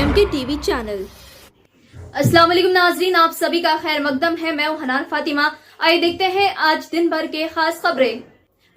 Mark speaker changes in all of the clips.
Speaker 1: MK TV channel. अस्सलाम वालेकुम नाज़रीन, आप सभी का खैर मकदम है। मैं हूं हनान फातिमा। आइए देखते हैं आज दिन भर के खास खबरें।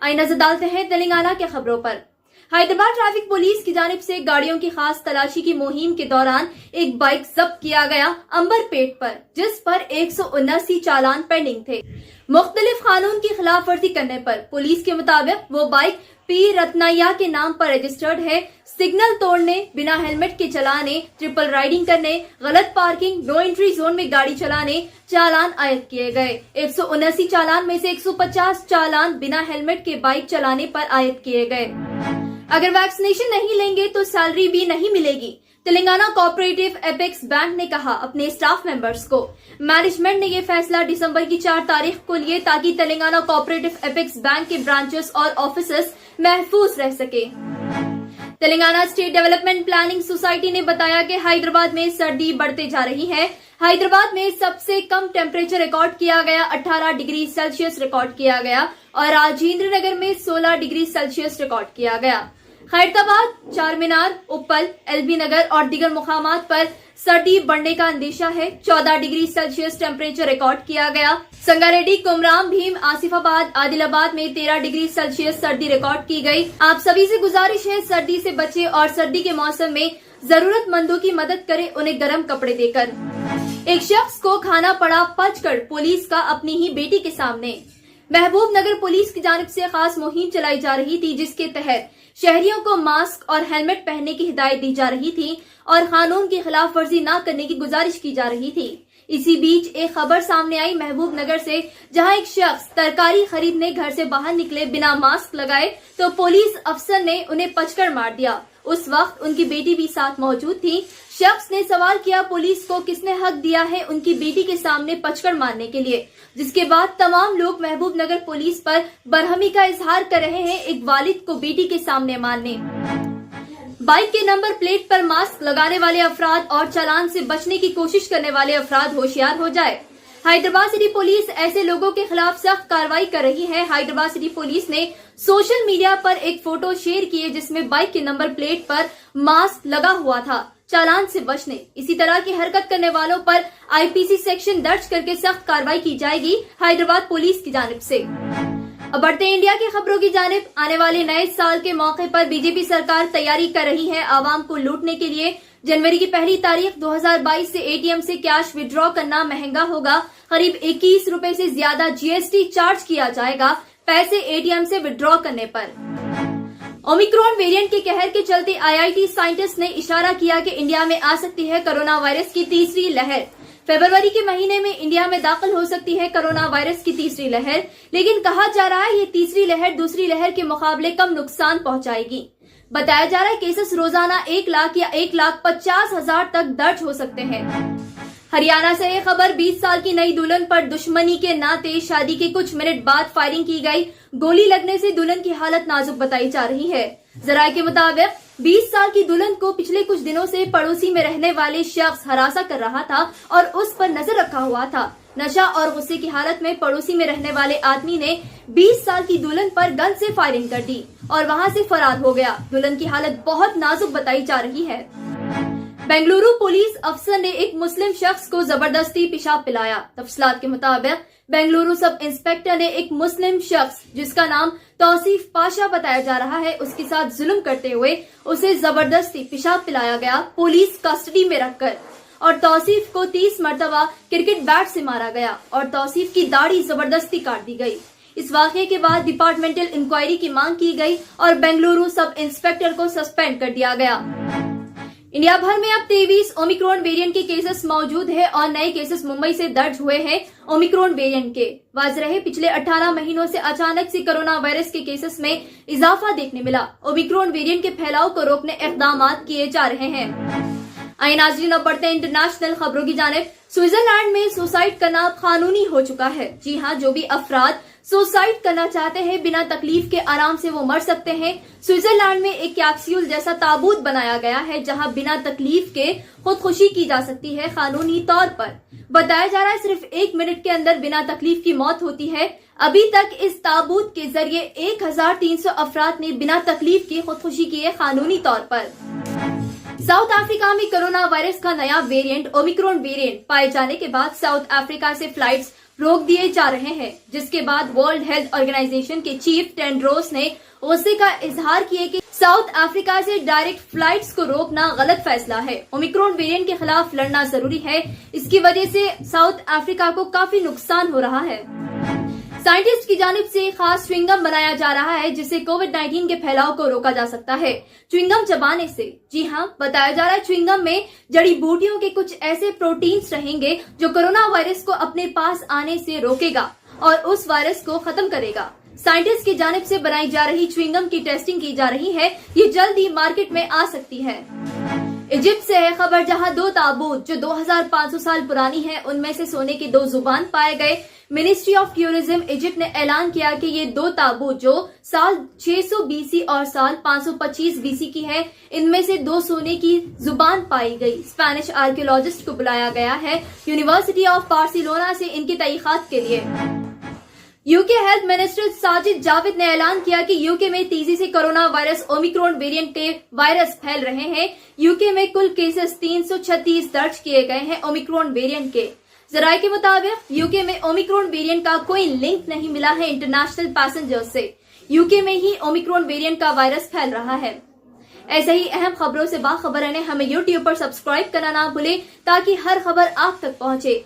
Speaker 1: आइए नजर डालते हैं तेलंगाना के खबरों पर। हैदराबाद ट्रैफिक पुलिस की जानिब से गाड़ियों की खास तलाशी की मुहिम के दौरान एक बाइक जब्त किया गया अंबरपेट पर, जिस पर 179 चालान पेंडिंग थे। मुख्तलिफ कानून की खिलाफ वर्जी करने पर पुलिस के मुताबिक वो बाइक पी रत्नैया के नाम पर रजिस्टर्ड है। सिग्नल तोड़ने, बिना हेलमेट के चलाने, ट्रिपल राइडिंग करने, गलत पार्किंग, नो एंट्री जोन में गाड़ी चलाने चालान आयद किए गए। 179 चालान में से 150 चालान बिना हेलमेट के बाइक चलाने पर आयद किए गए। अगर वैक्सीनेशन नहीं लेंगे तो सैलरी भी नहीं मिलेगी। तेलंगाना कोऑपरेटिव एपेक्स बैंक ने कहा अपने स्टाफ मेंबर्स को। मैनेजमेंट ने यह फैसला दिसंबर की 4 तारीख को लिए ताकि तेलंगाना कोऑपरेटिव एपेक्स बैंक के ब्रांचेस और ऑफिसेस महफूज रह सके। Telangana state development planning society ने बताया कि हैदराबाद में सर्दी बढ़ते जा रही है। हैदराबाद में सबसे कम टेम्परेचर रिकॉर्ड किया गया 18 डिग्री सेल्सियस रिकॉर्ड किया गया और राजेंद्र नगर में 16 डिग्री सेल्सियस रिकॉर्ड किया गया। खैरताबाद, चारमीनार, उपल, एलबी नगर और दीगर मुकामात पर सर्दी बढ़ने का अंदेशा है। 14 डिग्री सेल्सियस टेम्परेचर रिकॉर्ड किया गया। संगारेड्डी, कुमराम भीम, आसिफाबाद, आदिलाबाद में 13 डिग्री सेल्सियस सर्दी रिकॉर्ड की गई। आप सभी से गुजारिश है सर्दी से बचे और सर्दी के मौसम में जरूरतमंदों की मदद करें, उन्हें गर्म कपड़े देकर। एक शख्स को खाना पड़ा पचकर पुलिस का अपनी ही बेटी के सामने। महबूब नगर पुलिस की जानिब से खास मुहिम चलाई जा रही थी, जिसके तहत शहरियों को मास्क और हेलमेट पहनने की हिदायत दी जा रही थी और कानून की खिलाफ वर्जी न करने की गुजारिश की जा रही थी। इसी बीच एक खबर सामने आई महबूब नगर से, जहां एक शख्स तरकारी खरीदने घर से बाहर निकले बिना मास्क लगाए तो पुलिस अफसर ने उन्हें पचकर मार दिया। उस वक्त उनकी बेटी भी साथ मौजूद थी। शख्स ने सवाल किया पुलिस को किसने हक दिया है उनकी बेटी के सामने पचकर मारने के लिए, जिसके बाद तमाम लोग महबूब नगर पुलिस पर बरहमी का इजहार कर रहे हैं एक वालिद को बेटी के सामने मारने। बाइक के नंबर प्लेट पर मास्क लगाने वाले अफराद और चालान से बचने की कोशिश करने वाले अफराद होशियार हो जाए। हैदराबाद सिटी पुलिस ऐसे लोगों के खिलाफ सख्त कार्रवाई कर रही है। हैदराबाद सिटी पुलिस ने सोशल मीडिया पर एक फोटो शेयर की है जिसमें बाइक के नंबर प्लेट पर मास्क लगा हुआ था। चालान से बचने, इसी तरह की हरकत करने वालों पर आईपीसी सेक्शन दर्ज करके सख्त कार्रवाई की जाएगी हैदराबाद पुलिस की जानिब से। अब बढ़ते हैं इंडिया की खबरों की जानिब। आने वाले नए साल के मौके पर बीजेपी सरकार तैयारी कर रही है आवाम को लूटने के लिए। जनवरी की पहली तारीख 2022 से एटीएम से कैश विड्रॉ करना महंगा होगा। करीब 21 रुपए से ज्यादा जीएसटी चार्ज किया जाएगा पैसे एटीएम से विड्रॉ करने पर। ओमिक्रॉन वेरिएंट के कहर के चलते आईआईटी साइंटिस्ट ने इशारा किया कि इंडिया में आ सकती है कोरोना वायरस की तीसरी लहर। फरवरी के महीने में इंडिया में दाखिल हो सकती है कोरोना वायरस की तीसरी लहर, लेकिन कहा जा रहा है ये तीसरी लहर दूसरी लहर के मुकाबले कम नुकसान पहुंचाएगी। बताया जा रहा है केसेस रोजाना 1 लाख या 1,50,000 तक दर्ज हो सकते हैं। हरियाणा से ये खबर, 20 साल की नई दुल्हन पर दुश्मनी के नाते शादी के कुछ मिनट बाद फायरिंग की गई। गोली लगने से दुल्हन की हालत नाजुक बताई जा रही है। जराये के मुताबिक 20 साल की दुल्हन को पिछले कुछ दिनों से पड़ोसी में रहने वाले शख्स हरासा कर रहा था और उस पर नजर रखा हुआ था। नशा और गुस्से की हालत में पड़ोसी में रहने वाले आदमी ने 20 साल की दुल्हन पर गन से फायरिंग कर दी और वहां से फरार हो गया। दुल्हन की हालत बहुत नाजुक बताई जा रही है। बेंगलुरु पुलिस अफसर ने एक मुस्लिम शख्स को जबरदस्ती पेशाब पिलाया। तफसीलात के मुताबिक बेंगलुरु सब इंस्पेक्टर ने एक मुस्लिम शख्स जिसका नाम तौसीफ पाशा बताया जा रहा है उसके साथ जुल्म करते हुए उसे जबरदस्ती पेशाब पिलाया गया पुलिस कस्टडी में रखकर, और तौसीफ को 30 मरतबा क्रिकेट बैट से मारा गया और तौसीफ की दाढ़ी जबरदस्ती काट दी गई। इस वाकये के बाद डिपार्टमेंटल इंक्वायरी की मांग की गई और बेंगलुरु सब इंस्पेक्टर को सस्पेंड कर दिया गया। इंडिया भर में अब 23 ओमिक्रॉन वेरिएंट के केसेस मौजूद है और नए केसेस मुंबई से दर्ज हुए हैं ओमिक्रॉन वेरिएंट के। वाज़ेह है पिछले 18 महीनों से अचानक से कोरोना वायरस के केसेस में इजाफा देखने मिला। ओमिक्रॉन वेरिएंट के फैलाव को रोकने इक़दाम किए जा रहे हैं। आइए नाज़रीन, अब बढ़ते हैं इंटरनेशनल खबरों की जानिब। स्विट्जरलैंड में सुसाइड करना अब कानूनी हो चुका है। जी हाँ, जो भी अफराद सुसाइड करना चाहते हैं बिना तकलीफ के आराम से वो मर सकते हैं। स्विट्जरलैंड में एक कैप्सूल जैसा ताबूत बनाया गया है जहां बिना तकलीफ के खुदकुशी की जा सकती है कानूनी तौर पर। बताया जा रहा है सिर्फ 1 मिनट के अंदर बिना तकलीफ की मौत होती है। अभी तक इस ताबूत के जरिए 1300 अफराद ने बिना तकलीफ की खुदकुशी की है कानूनी तौर पर। साउथ अफ्रीका में कोरोना वायरस का नया वेरिएंट ओमिक्रॉन वेरिएंट पाए जाने के बाद साउथ अफ्रीका से फ्लाइट्स रोक दिए जा रहे हैं, जिसके बाद वर्ल्ड हेल्थ ऑर्गेनाइजेशन के चीफ टेड्रोस ने गुस्से का इजहार किया कि साउथ अफ्रीका से डायरेक्ट फ्लाइट्स को रोकना गलत फैसला है। ओमिक्रॉन वेरिएंट के खिलाफ लड़ना जरूरी है, इसकी वजह से साउथ अफ्रीका को काफी नुकसान हो रहा है। साइंटिस्ट की जानिब से खास च्युइंगम बनाया जा रहा है, जिससे कोविड-19 के फैलाव को रोका जा सकता है च्युइंगम चबाने से। जी हाँ, बताया जा रहा है च्युइंगम में जड़ी बूटियों के कुछ ऐसे प्रोटीन्स रहेंगे जो कोरोना वायरस को अपने पास आने से रोकेगा और उस वायरस को खत्म करेगा। साइंटिस्ट की जानिब से बनाई जा रही च्युइंगम की टेस्टिंग की जा रही है, ये जल्द ही मार्केट में आ सकती है। इजिप्ट से है खबर, जहां 2 ताबूत जो 2500 साल पुरानी है, उनमें से सोने के 2 जुबान पाए गए। मिनिस्ट्री ऑफ टूरिज्म इजिप्ट ने ऐलान किया कि ये 2 ताबूत जो साल 600 बीसी और साल 525 बीसी की है, इनमें से 2 सोने की जुबान पाई गई। स्पेनिश आर्कियोलॉजिस्ट को बुलाया गया है यूनिवर्सिटी ऑफ बार्सिलोना से इनकी तहकीकात के लिए। UK health minister Sajid Javid ने ऐलान किया कि यूके में तेजी से कोरोना वायरस ओमिक्रॉन वेरिएंट के वायरस फैल रहे हैं। यूके में कुल केसेस 336 दर्ज किए गए हैं ओमिक्रॉन वेरिएंट के। जराये के मुताबिक यूके में ओमिक्रॉन वेरिएंट का कोई लिंक नहीं मिला है इंटरनेशनल पैसेंजर्स से। यूके में ही ओमिक्रॉन वेरिएंट का वायरस फैल रहा है। ऐसे ही अहम खबरों से बाखबर रहने हमें यूट्यूब पर सब्सक्राइब करना ना भूलें, ताकि हर खबर आप तक पहुंचे।